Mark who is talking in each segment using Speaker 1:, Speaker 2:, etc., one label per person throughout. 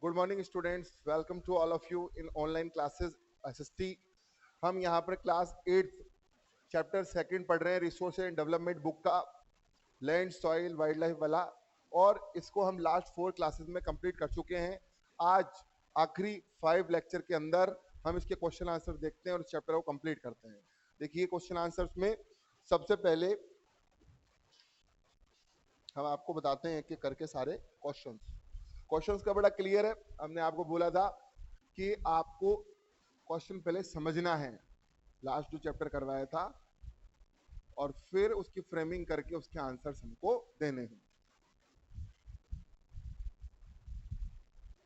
Speaker 1: Good morning students, welcome to all of you in online classes SST. हम यहाँ पर class 8 chapter second पढ़ रहे हैं, रिसोर्स एंड डेवलपमेंट बुक का, लैंड सॉइल वाइल्ड लाइफ वाला। और इसको हम लास्ट 4 क्लासेस में कंप्लीट कर चुके हैं। आज आखिरी 5 लेक्चर के अंदर हम इसके क्वेश्चन आंसर देखते हैं और इस चैप्टर को कंप्लीट करते हैं। देखिए क्वेश्चन आंसर्स में सबसे पहले हम आपको बताते हैं कि करके सारे क्वेश्चंस का बड़ा क्लियर है। हमने आपको बोला था कि आपको क्वेश्चन पहले समझना है, लास्ट जो चैप्टर करवाया था, और फिर उसकी फ्रेमिंग करके उसके आंसर्स हमको देने हैं।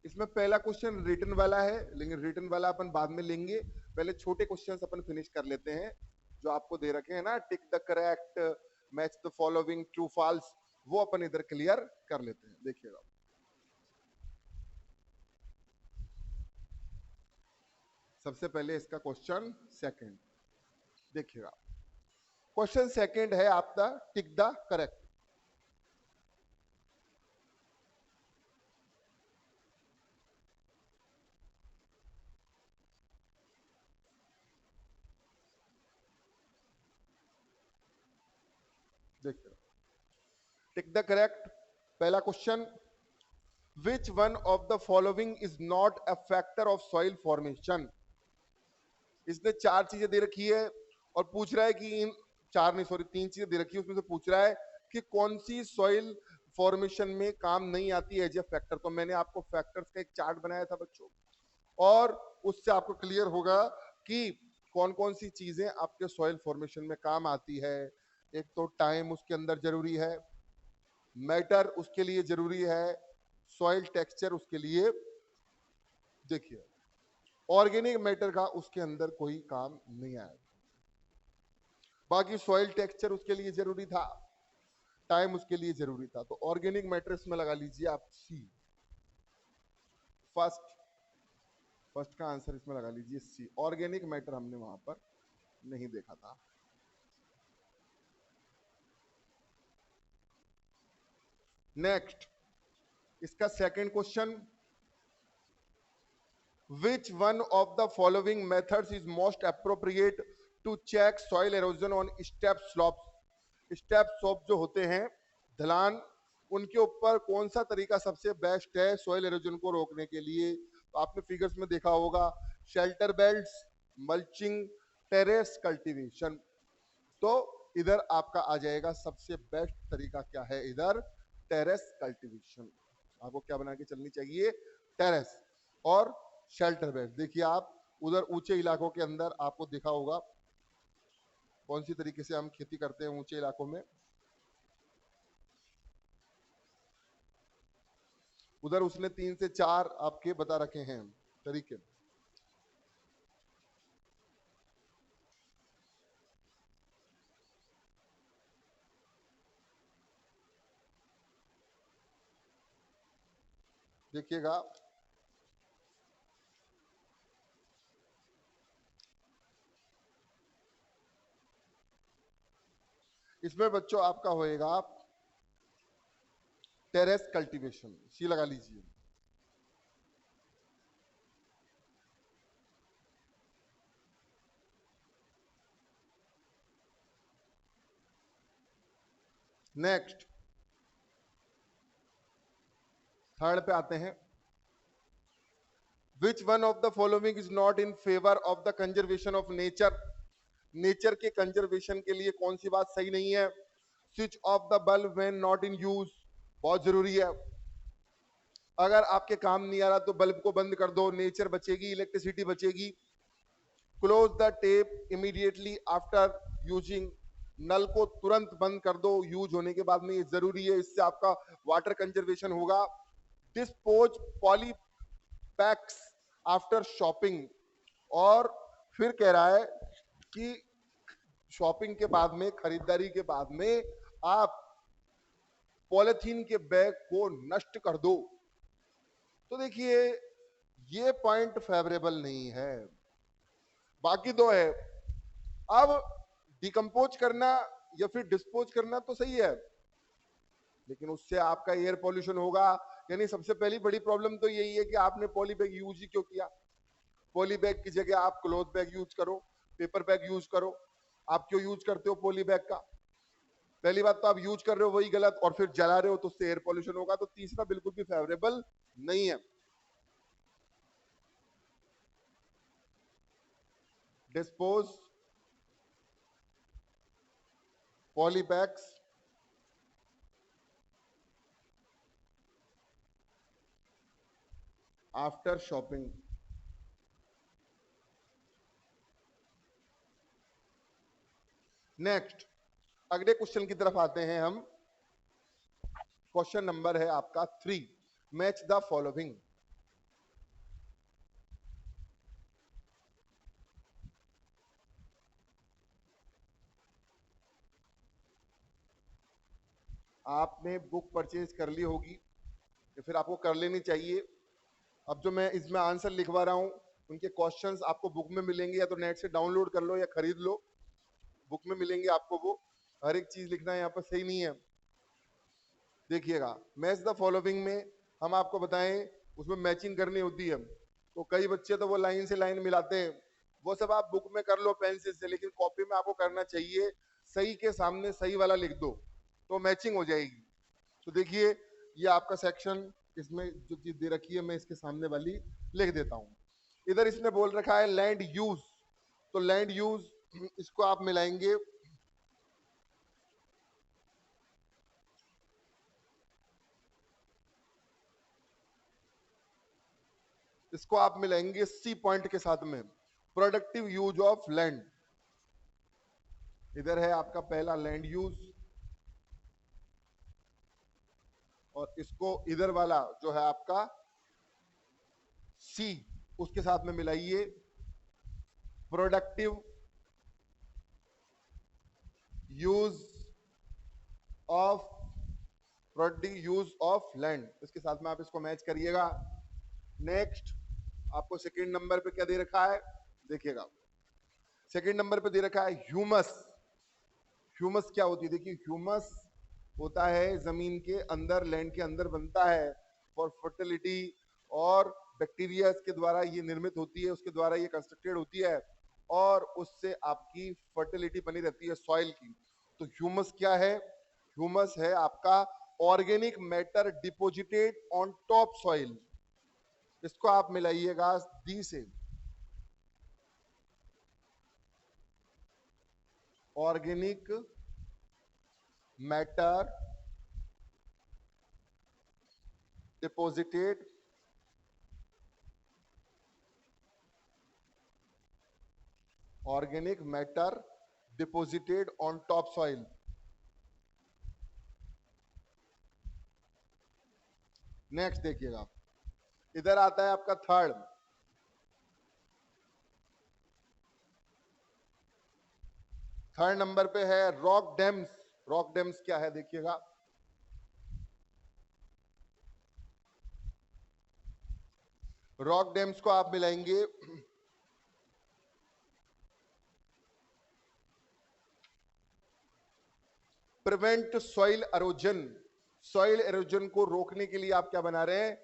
Speaker 1: इसमें पहला क्वेश्चन रिटन वाला है, लेकिन रिटन वाला अपन बाद में लेंगे। पहले छोटे क्वेश्चंस अपन फिनिश कर लेते हैं जो आपको दे रखे हैं ना, tick the correct, match the following, true false, वो अपन इधर क्लियर कर लेते हैं। देखिएगा सबसे पहले इसका क्वेश्चन सेकंड देखिएगा। क्वेश्चन सेकंड है आपका टिक द करेक्ट। देखिए टिक द करेक्ट। पहला question, which one of the following is not a factor of soil formation. इसने 4 चीजें दे रखी है और पूछ रहा है कि इन 4 नहीं, सॉरी 3 चीजें दे रखी है, उसमें से पूछ रहा है कि कौन सी सॉइल फॉर्मेशन में काम नहीं आती है एज ए फैक्टर। तो मैंने आपको फैक्टर्स का एक चार्ट बनाया था बच्चों, और उससे आपको क्लियर होगा कि कौन कौन सी चीजें आपके सॉइल फॉर्मेशन में काम आती है। एक तो टाइम उसके अंदर जरूरी है, मैटर उसके लिए जरूरी है, सॉइल टेक्सचर उसके लिए, देखिए ऑर्गेनिक मैटर का उसके अंदर कोई काम नहीं आया। बाकी सॉइल टेक्सचर उसके लिए जरूरी था, टाइम उसके लिए जरूरी था। तो ऑर्गेनिक मैटर इसमें लगा लीजिए आप सी। फर्स्ट का आंसर इसमें लगा लीजिए सी। ऑर्गेनिक मैटर हमने वहां पर नहीं देखा था। नेक्स्ट, इसका second question, which one of the following methods is most appropriate to check soil erosion on step slopes. Step slope जो होते हैं, ढलान, उनके ऊपर कौन सा तरीका सबसे बेस्ट है सॉइल एरोजन को रोकने के लिए। तो आपने फिगर्स में देखा होगा, shelter belts, mulching, terrace cultivation. तो इधर आपका आ जाएगा सबसे बेस्ट तरीका क्या है, इधर टेरेस कल्टीवेशन। आपको क्या बना के चलनी चाहिए, टेरेस और शेल्टर बेल्ट। देखिए आप उधर ऊंचे इलाकों के अंदर आपको देखा होगा कौन सी तरीके से हम खेती करते हैं ऊंचे इलाकों में। उधर उसने 3 से 4 आपके बता रखे हैं तरीके। देखिएगा इसमें बच्चों आपका होएगा टेरेस कल्टीवेशन, सी लगा लीजिए। नेक्स्ट, थर्ड पे आते हैं, विच one of the following is not in favour of the conservation of nature. Nature के कंजर्वेशन के लिए कौन सी बात सही नहीं है। Switch off the bulb when not in use, बहुत जरूरी है। अगर आपके काम नहीं आ रहा तो बल्ब को बंद कर दो, नेचर बचेगी, इलेक्ट्रिसिटी बचेगी। Close the tap immediately after using, नल को तुरंत बंद कर दो यूज होने के बाद में, ये जरूरी है, इससे आपका वाटर कंजर्वेशन होगा। Dispose poly PACS after shopping, और फिर कह रहा है कि शॉपिंग के बाद में, खरीदारी के बाद में आप पॉलिथीन के बैग को नष्ट कर दो। तो देखिए ये पॉइंट फेवरेबल नहीं है, बाकी दो है। अब डिकम्पोज करना या फिर डिस्पोज करना तो सही है, लेकिन उससे आपका एयर पॉल्यूशन होगा, यानी सबसे पहली बड़ी प्रॉब्लम तो यही है कि आपने पॉली बैग यूज ही क्यों किया। पॉली बैग की जगह आप क्लॉथ बैग यूज करो, पेपर बैग यूज करो। आप क्यों यूज करते हो पॉली बैग का? पहली बात तो आप यूज कर रहे हो वही गलत, और फिर जला रहे हो तो उससे एयर पॉल्यूशन होगा। तो तीसरा बिल्कुल भी फेवरेबल नहीं है। Dispose poly bags after shopping. Next, अगले क्वेश्चन की तरफ आते हैं हम। क्वेश्चन नंबर है आपका 3, मैच द फॉलोइंग। आपने बुक परचेज कर ली होगी या फिर आपको कर लेनी चाहिए। अब जो मैं इसमें आंसर लिखवा रहा हूं उनके क्वेश्चंस आपको बुक में मिलेंगे, या तो नेट से डाउनलोड कर लो या खरीद लो, बुक में मिलेंगे आपको। वो हर एक चीज लिखना यहाँ पर सही नहीं है। देखिएगा, मैच द फॉलोइंग में हम आपको बताएं, उसमें मैचिंग करनी होती है। तो कई बच्चे तो वो लाइन से लाइन मिलाते हैं, वो सब आप बुक में कर लो पेंसिल से, लेकिन कॉपी में आपको करना चाहिए सही के सामने सही वाला लिख दो तो मैचिंग हो जाएगी। तो देखिए, ये आपका सेक्शन, इसमें जो चीज दे रखी है मैं इसके सामने वाली लिख देता हूं। इधर इसने बोल रखा है लैंड यूज, तो लैंड यूज इसको आप मिलाएंगे, इसको आप मिलाएंगे सी पॉइंट के साथ में, प्रोडक्टिव यूज ऑफ लैंड। इधर है आपका पहला लैंड यूज, और इसको इधर वाला जो है आपका सी, उसके साथ में मिलाइए productive use of, productive use of land, इसके साथ में आप इसको मैच करिएगा। नेक्स्ट, आपको सेकंड नंबर पे क्या दे रखा है, देखिएगा सेकंड नंबर पे दे रखा है ह्यूमस। ह्यूमस क्या होती है? देखिए, ह्यूमस होता है जमीन के अंदर, लैंड के अंदर बनता है फॉर फर्टिलिटी, और बैक्टीरिया के द्वारा ये निर्मित होती है, उसके द्वारा ये कंस्ट्रक्टेड होती है, और उससे आपकी फर्टिलिटी बनी रहती है सॉइल की। तो ह्यूमस क्या है? ह्यूमस है आपका organic matter deposited on top soil. इसको आप मिलाइएगा डी से, organic matter deposited organic matter deposited on top soil. Next देखिएगा, इधर आता है आपका थर्ड, थर्ड नंबर पे है रॉक डैम्स। रॉक डैम्स क्या है देखिएगा, रॉक डैम्स को आप मिलाएंगे prevent soil halogen. Soil halogen को रोकने के लिए आप क्या बना रहे हैं?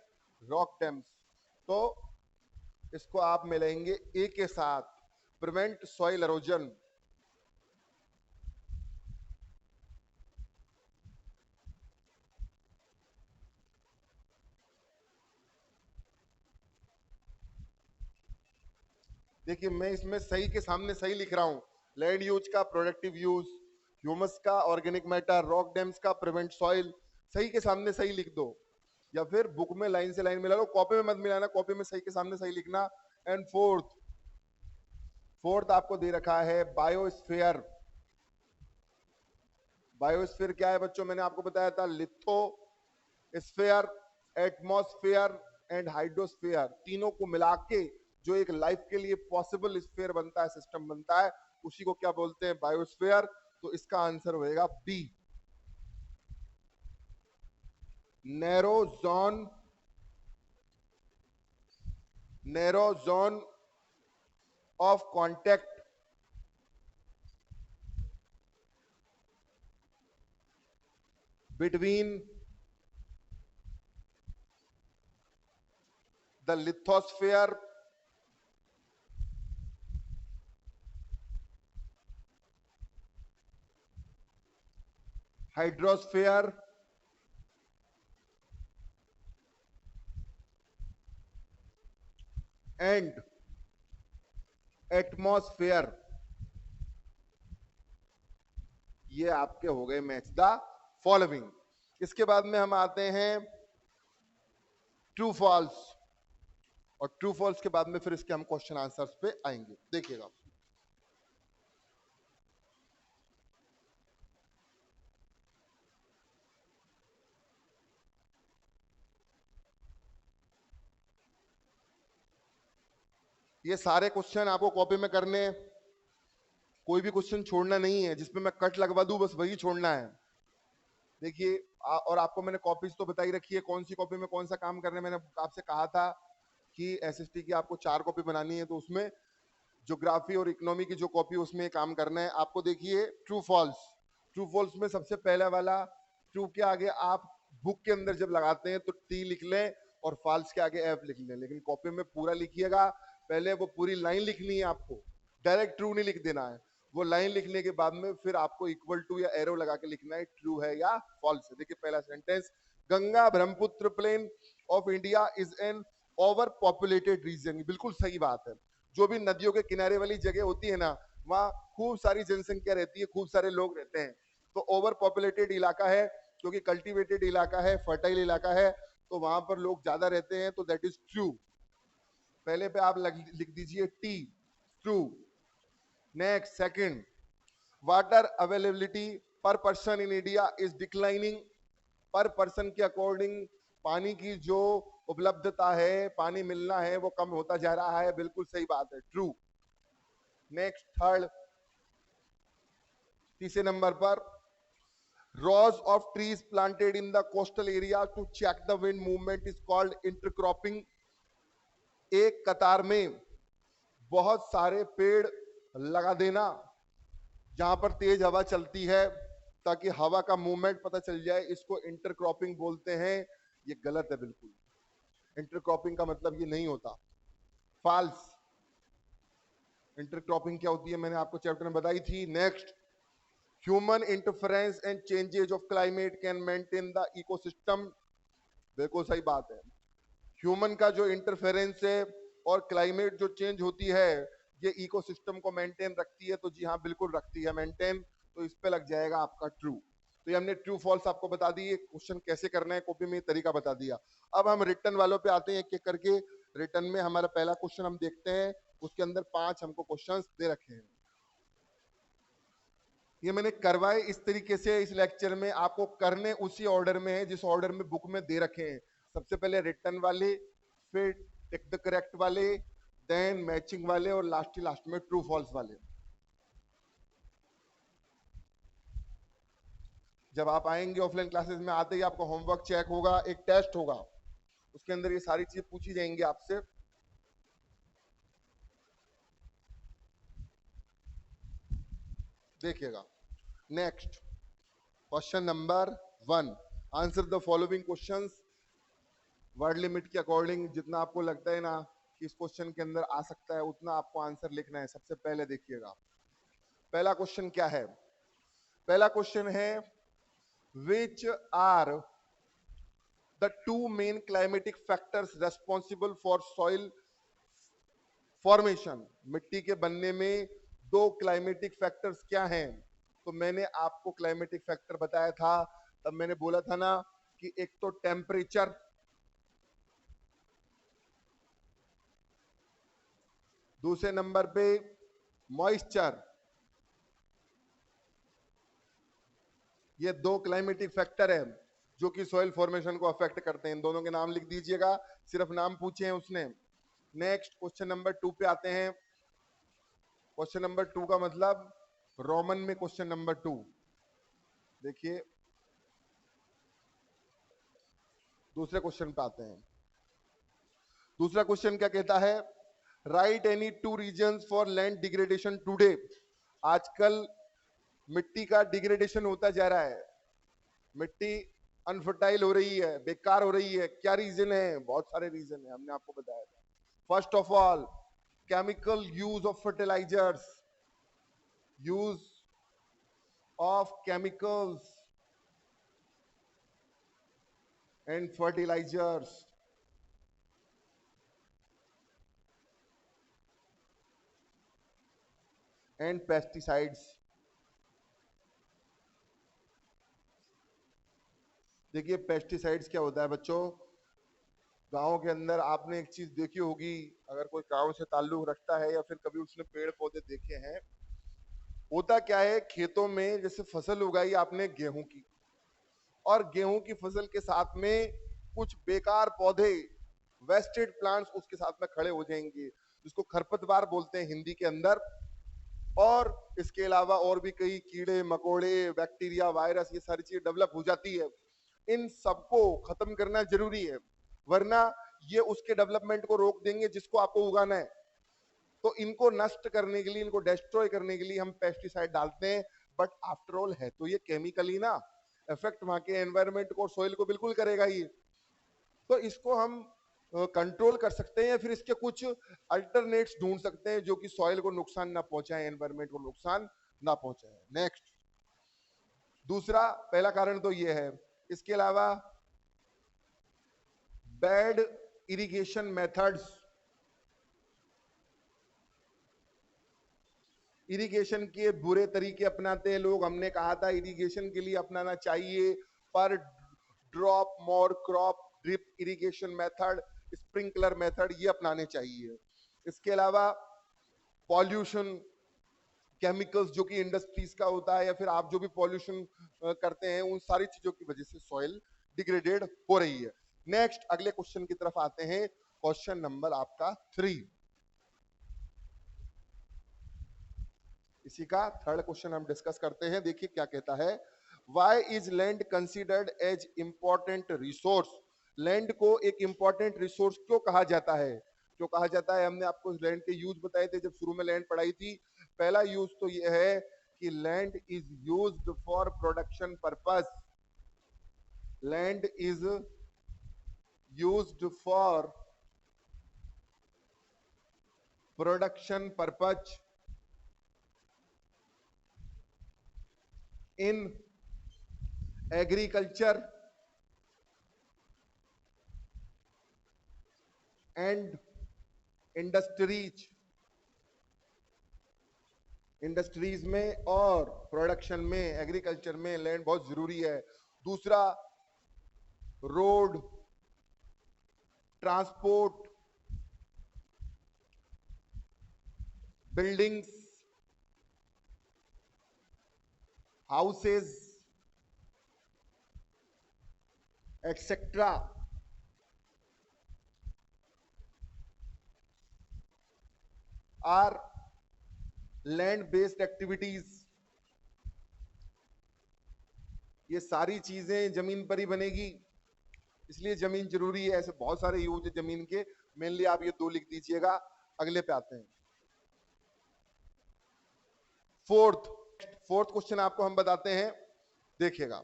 Speaker 1: Rock dams. तो इसको आप मिलाएंगे ए के साथ, प्रिवेंट सॉइल एरोजन। देखिए, मैं इसमें सही के सामने सही लिख रहा हूं, लैंड यूज का प्रोडक्टिव यूज, ह्यूमस का ऑर्गेनिक मैटर, रॉक डैम्स का प्रिवेंट सॉइल, सही के सामने सही लिख दो, या फिर बुक में लाइन से लाइन मिला लो, कॉपी में मत मिलाना, कॉपी में सही के सामने सही लिखना। एंड फोर्थ, फोर्थ आपको दे रखा है बायोस्फीयर। बायोस्फीयर क्या है बच्चों? मैंने आपको बताया था litho sphere, atmosphere and hydrosphere, तीनों को मिला के जो एक लाइफ के लिए पॉसिबल स्फीयर बनता है, सिस्टम बनता है, उसी को क्या बोलते हैं? बायोस्फीयर। तो इसका आंसर होएगा B, narrow zone, narrow zone of contact between the lithosphere, hydrosphere, and atmosphere. ये आपके हो गए मैच द फॉलोइंग। इसके बाद में हम आते हैं ट्रू फॉल्स, और ट्रू फॉल्स के बाद में फिर इसके हम क्वेश्चन आंसर्स पे आएंगे। देखिएगा, ये सारे क्वेश्चन आपको कॉपी में करने हैं, कोई भी क्वेश्चन छोड़ना नहीं है, जिसपे मैं कट लगवा दूं बस वही छोड़ना है। देखिए और आपको मैंने कॉपीज तो बताई रखी है, कौन सी कॉपी में कौन सा काम करने, मैंने आपसे कहा था कि एसएसटी की आपको 4 कॉपी बनानी है, तो उसमें ज्योग्राफी और इकोनॉमी की जो कॉपी उसमें काम करना है आपको। देखिए ट्रू फॉल्स, ट्रू फॉल्स में सबसे पहला वाला, ट्रू के आगे आप बुक के अंदर जब लगाते हैं तो टी लिख लें और फॉल्स के आगे एफ लिख लें, लेकिन कॉपी में पूरा लिखिएगा। पहले वो पूरी लाइन लिखनी है आपको, डायरेक्ट ट्रू नहीं लिख देना है। वो लाइन लिखने के बाद में फिर आपको इक्वल टू या एरो लगा के लिखना है ट्रू है या फॉल्स है। देखिए पहला sentence, Ganga Brahmaputra plain of India is an over populated region. बिल्कुल सही बात है। जो भी नदियों के किनारे वाली जगह होती है ना, वहाँ खूब सारी जनसंख्या रहती है, खूब सारे लोग रहते हैं, तो ओवर पॉपुलेटेड इलाका है, क्योंकि कल्टीवेटेड इलाका है, फर्टाइल इलाका है, तो वहां पर लोग ज्यादा रहते हैं, तो दैट इज ट्रू। पहले पे आप लिख दीजिए T, true. Next second, water availability per person in India is declining. Per person के अकॉर्डिंग पानी की जो उपलब्धता है, पानी मिलना है, वो कम होता जा रहा है। बिल्कुल सही बात है, ट्रू। नेक्स्ट थर्ड, तीसरे नंबर पर, rows of trees planted in the coastal area to check the wind movement is called intercropping। एक कतार में बहुत सारे पेड़ लगा देना जहां पर तेज हवा चलती है, ताकि हवा का मूवमेंट पता चल जाए, इसको इंटरक्रॉपिंग बोलते हैं। ये गलत है बिल्कुल, इंटरक्रॉपिंग का मतलब ये नहीं होता, फॉल्स। इंटरक्रॉपिंग क्या होती है मैंने आपको चैप्टर में बताई थी। Next, human interference and changes of climate can maintain the ecosystem. बिल्कुल सही बात है, ह्यूमन का जो इंटरफेरेंस है और क्लाइमेट जो चेंज होती है, ये इकोसिस्टम को मेंटेन रखती है। तो जी हाँ, बिल्कुल रखती है मेंटेन, तो इस पे लग जाएगा आपका ट्रू। तो ये हमने ट्रू फॉल्स आपको बता दी, क्वेश्चन कैसे करना है कॉपी में, तरीका बता दिया। अब हम रिटर्न वालों पे आते हैं एक एक करके। रिटर्न में हमारा पहला क्वेश्चन हम देखते हैं, उसके अंदर 5 हमको क्वेश्चंस दे रखे हैं। ये मैंने करवाए इस तरीके से इस लेक्चर में, आपको करने उसी ऑर्डर में है जिस ऑर्डर में बुक में दे रखे हैं। सबसे पहले रिटर्न वाले, फिर टिक द करेक्ट वाले, देन मैचिंग वाले, और लास्ट में ट्रू फॉल्स वाले। जब आप आएंगे ऑफलाइन क्लासेस में, आते ही आपका होमवर्क चेक होगा, एक टेस्ट होगा, उसके अंदर ये सारी चीजें पूछी जाएंगी आपसे। देखिएगा, next question number 1, answer the following questions word limit के अकॉर्डिंग। जितना आपको लगता है ना कि इस क्वेश्चन के अंदर आ सकता है, उतना आपको आंसर लिखना है। सबसे पहले देखिएगा पहला क्वेश्चन क्या है। पहला क्वेश्चन है, which are the 2 main climatic factors responsible for soil formation. मिट्टी के बनने में 2 क्लाइमेटिक फैक्टर्स क्या हैं। तो मैंने आपको क्लाइमेटिक फैक्टर बताया था, तब मैंने बोला था ना कि एक तो टेम्परेचर, दूसरे नंबर पे मॉइस्चर। ये 2 क्लाइमेटिक फैक्टर है जो कि सॉइल फॉर्मेशन को अफेक्ट करते हैं। इन दोनों के नाम लिख दीजिएगा, सिर्फ नाम पूछे हैं उसने। नेक्स्ट क्वेश्चन नंबर 2 पे आते हैं। क्वेश्चन नंबर 2 का मतलब रोमन में क्वेश्चन नंबर 2। देखिए दूसरे क्वेश्चन पे आते हैं। दूसरा क्वेश्चन क्या कहता है, right any 2 reasons for land degradation today. आजकल मिट्टी का डिग्रेडेशन होता जा रहा है, मिट्टी अनफर्टाइल हो रही है, बेकार हो रही है? क्या रीजन है? बहुत सारे रीजन है, हमने आपको बताया था। First of all, chemical use of fertilizers, use of chemicals and fertilizers and pesticides. देखिए पेस्टिसाइड्स क्या होता है बच्चों, गांव के अंदर आपने एक चीज देखी होगी, अगर कोई गांव से ताल्लुक रखता है या फिर कभी उसने पेड़ पौधे देखे हैं, होता क्या है खेतों में, जैसे फसल उगाई आपने गेहूं की, और गेहूं की फसल के साथ में कुछ बेकार पौधे, वेस्टेड प्लांट्स उसके साथ में खड़े हो जाएंगे, जिसको खरपतवार बोलते हैं हिंदी के अंदर। और इसके अलावा और भी कई कीड़े मकोड़े, बैक्टीरिया, वायरस, ये सारी चीजें डेवलप हो जाती है। इन सबको खत्म करना जरूरी है, वरना ये उसके डेवलपमेंट को रोक देंगे जिसको आपको उगाना है। तो इनको नष्ट करने के लिए, इनको डिस्ट्रॉय करने के लिए हम पेस्टिसाइड डालते हैं। बट आफ्टर ऑल है तो ये केमिकल ही ना, इफेक्ट वहां के एनवायरमेंट को, सॉइल को बिल्कुल करेगा ही। तो इसको हम कंट्रोल कर सकते हैं, या फिर इसके कुछ अल्टरनेट्स ढूंढ सकते हैं जो कि सॉइल को नुकसान ना पहुंचाए, एनवायरमेंट को नुकसान ना पहुंचाए। नेक्स्ट, दूसरा, पहला कारण तो ये है। इसके अलावा बैड इरिगेशन मेथड्स, इरिगेशन के बुरे तरीके अपनाते हैं लोग। हमने कहा था इरिगेशन के लिए अपनाना चाहिए पर drop more crop, drip irrigation method, sprinkler method, ये अपनाने चाहिए। इसके अलावा पॉल्यूशन, केमिकल्स जो कि इंडस्ट्रीज का होता है, या फिर आप जो भी पॉल्यूशन करते हैं, उन सारी चीजों की वजह से सॉइल डिग्रेडेड हो रही है। नेक्स्ट, अगले क्वेश्चन की तरफ आते हैं, क्वेश्चन नंबर आपका 3। इसी का थर्ड क्वेश्चन हम डिस्कस करते हैं। देखिए क्या कहता है, why is land considered as important resource? Land को एक इंपॉर्टेंट रिसोर्स क्यों कहा जाता है? क्यों कहा जाता है? हमने आपको लैंड के यूज बताए थे जब शुरू में लैंड पढ़ाई थी। पहला यूज तो यह है कि land is used for production purpose. Land is used for production purpose in agriculture and industries, industries में और प्रोडक्शन में, एग्रीकल्चर में लैंड बहुत जरूरी है। दूसरा, road, transport, buildings, houses etcetera are land based activities. ये सारी चीजें जमीन पर ही बनेगी, इसलिए जमीन जरूरी है। ऐसे बहुत सारे यूज है जमीन के, मेनली आप ये दो लिख दीजिएगा। अगले पे आते हैं, फोर्थ। फोर्थ क्वेश्चन आपको हम बताते हैं, देखिएगा।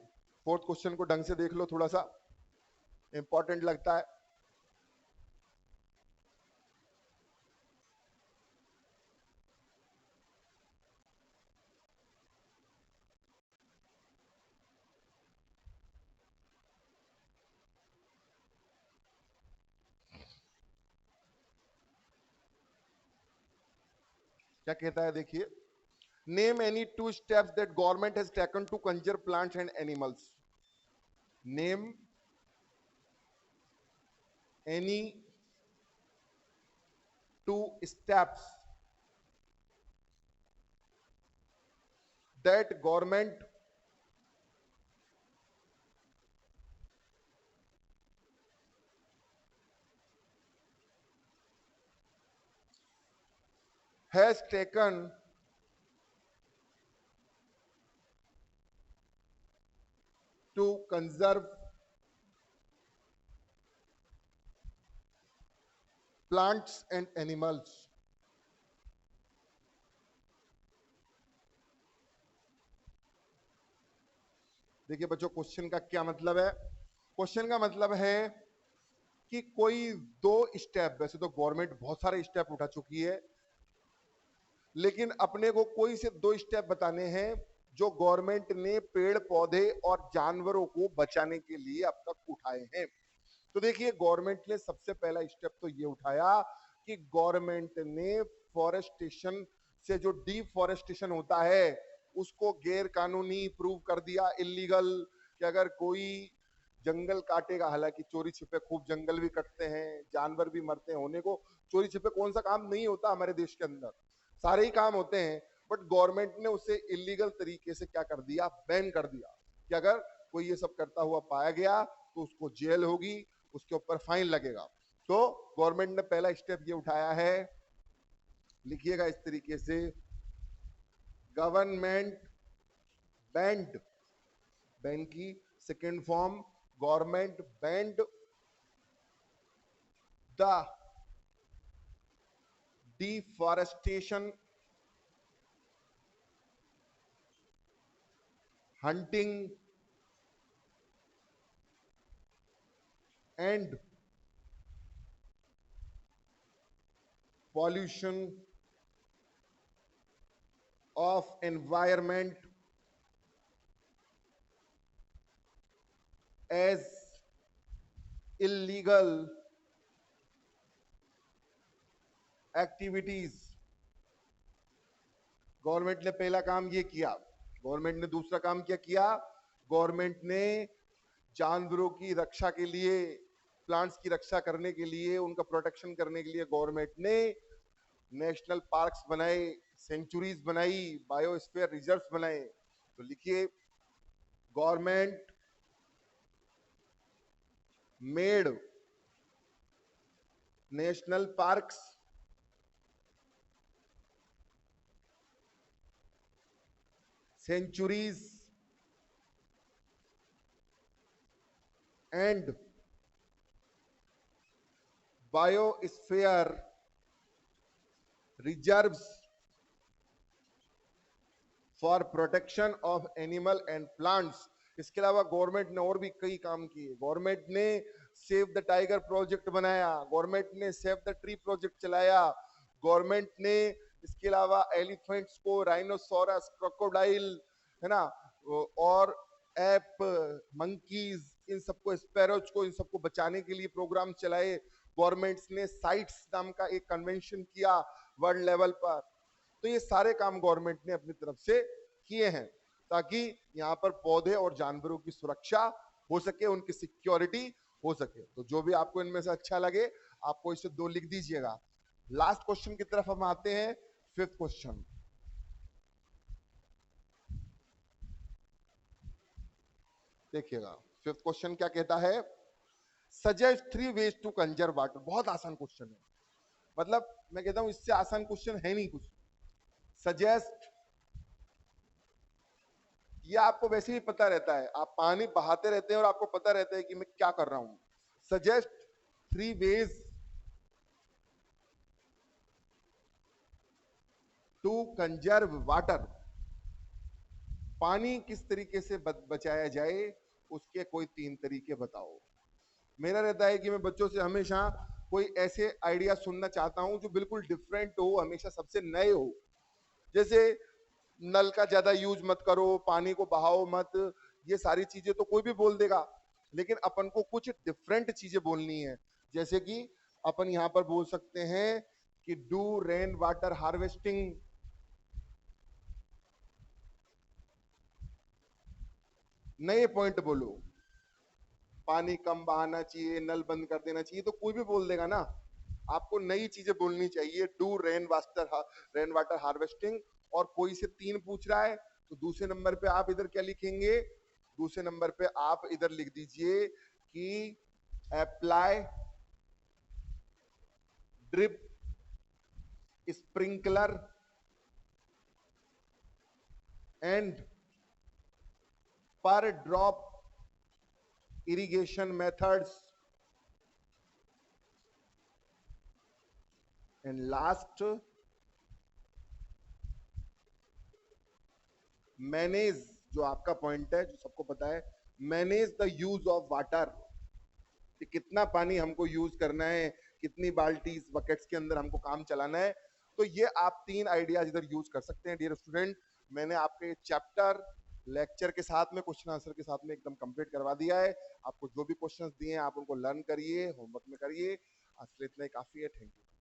Speaker 1: फोर्थ क्वेश्चन को ढंग से देख लो, थोड़ा सा इंपॉर्टेंट लगता है। क्या कहता है, देखिए, name any 2 steps that government has taken to conserve plants and animals. Name any 2 steps that government has taken to conserve plants and animals। देखिए बच्चों, क्वेश्चन का क्या मतलब है। क्वेश्चन का मतलब है कि कोई दो स्टेप, वैसे तो गवर्नमेंट बहुत सारे स्टेप उठा चुकी है, लेकिन अपने को कोई से दो स्टेप बताने हैं जो गवर्नमेंट ने पेड़ पौधे और जानवरों को बचाने के लिए अब तक उठाए हैं। तो देखिए, गवर्नमेंट ने सबसे पहला स्टेप तो ये उठाया कि गवर्नमेंट ने फॉरेस्टेशन से जो डिफॉरेस्टेशन होता है उसको गैर कानूनी प्रूव कर दिया, इलीगल, कि अगर कोई जंगल काटेगा, हालांकि चोरी छिपे खूब जंगल भी कटते हैं, जानवर भी मरते हैं, होने को चोरी छिपे कौन सा काम नहीं होता हमारे देश के अंदर, सारे ही काम होते हैं, बट गवर्नमेंट ने उसे इलीगल तरीके से क्या कर दिया, बैन कर दिया, कि अगर कोई ये सब करता हुआ पाया गया तो उसको जेल होगी, उसके ऊपर फाइन लगेगा। तो गवर्नमेंट ने पहला स्टेप ये उठाया है, लिखिएगा इस तरीके से, गवर्नमेंट बैंड, बैन की second form, government band the deforestation, hunting and pollution of environment as illegal activities। Government ने पहला काम ये किया। गवर्नमेंट ने दूसरा काम क्या किया, गवर्नमेंट ने जानवरों की रक्षा के लिए, प्लांट्स की रक्षा करने के लिए, उनका प्रोटेक्शन करने के लिए गवर्नमेंट ने नेशनल पार्क्स बनाए, सेंचुरीज बनाई, बायोस्फीयर रिजर्व्स बनाए। तो लिखिए, government made national parks centuries and biosphere reserves for protection of animal and plants। इसके अलावा गवर्नमेंट ने और भी कई काम किए। गवर्नमेंट ने सेव द टाइगर प्रोजेक्ट बनाया, गवर्नमेंट ने सेव द ट्री प्रोजेक्ट चलाया, गवर्नमेंट ने इसके अलावा एलिफेंट्स को, राइनोसोरस, क्रोकोडाइल, है ना, और एप, मंकीज, इन सबको, स्पैरोज को, इन सबको बचाने के लिए प्रोग्राम चलाए। गवर्नमेंट्स ने साइट्स नाम का एक कन्वेंशन किया वर्ल्ड लेवल पर। तो ये सारे काम गवर्नमेंट ने अपनी तरफ से किए हैं ताकि यहाँ पर पौधे और जानवरों की सुरक्षा हो सके, उनकी सिक्योरिटी हो सके। तो जो भी आपको इनमें से अच्छा लगे, आपको इसे दो लिख दीजिएगा। लास्ट क्वेश्चन की तरफ हम आते हैं, फिफ्थ क्वेश्चन। देखिएगा, फिफ्थ क्वेश्चन क्या कहता है, suggest 3 ways to conserve water. बहुत आसान क्वेश्चन है, मतलब मैं कहता हूं इससे आसान क्वेश्चन है नहीं कुछ। सजेस्ट, ये आपको वैसे ही पता रहता है, आप पानी बहाते रहते हैं और आपको पता रहता है कि मैं क्या कर रहा हूं। Suggest 3 ways to conserve water. पानी किस तरीके से बचाया जाए, उसके कोई 3 तरीके बताओ। मेरा रहता है कि मैं बच्चों से हमेशा कोई ऐसे आइडिया सुनना चाहता हूं जो बिल्कुल डिफरेंट हो, हमेशा सबसे नए हो। जैसे नल का ज्यादा यूज मत करो, पानी को बहाओ मत, ये सारी चीजें तो कोई भी बोल देगा, लेकिन अपन को कुछ डिफरेंट चीजें बोलनी है। जैसे कि अपन यहां पर बोल सकते हैं कि डू रेन वाटर हार्वेस्टिंग, नए पॉइंट बोलो। पानी कम बहाना चाहिए, नल बंद कर देना चाहिए, तो कोई भी बोल देगा ना। आपको नई चीजें बोलनी चाहिए, डू रेन वाटर हार्वेस्टिंग। और कोई से 3 पूछ रहा है तो दूसरे नंबर पे आप इधर क्या लिखेंगे, दूसरे नंबर पे आप इधर लिख दीजिए कि अप्लाई ड्रिप स्प्रिंकलर एंड पर drop irrigation methods, and last, manage, जो आपका पॉइंट है, जो सबको पता है, manage the use of water. कि कितना पानी हमको यूज करना है, कितनी बाल्टीज बकेट्स के अंदर हमको काम चलाना है। तो ये आप 3 आइडियाज इधर यूज कर सकते हैं डियर स्टूडेंट। मैंने आपके चैप्टर लेक्चर के साथ में क्वेश्चन आंसर के साथ में एकदम कंप्लीट करवा दिया है। आपको जो भी क्वेश्चंस दिए हैं आप उनको लर्न करिए, होमवर्क में करिए। आज के लिए इतना ही काफी है। Thank you.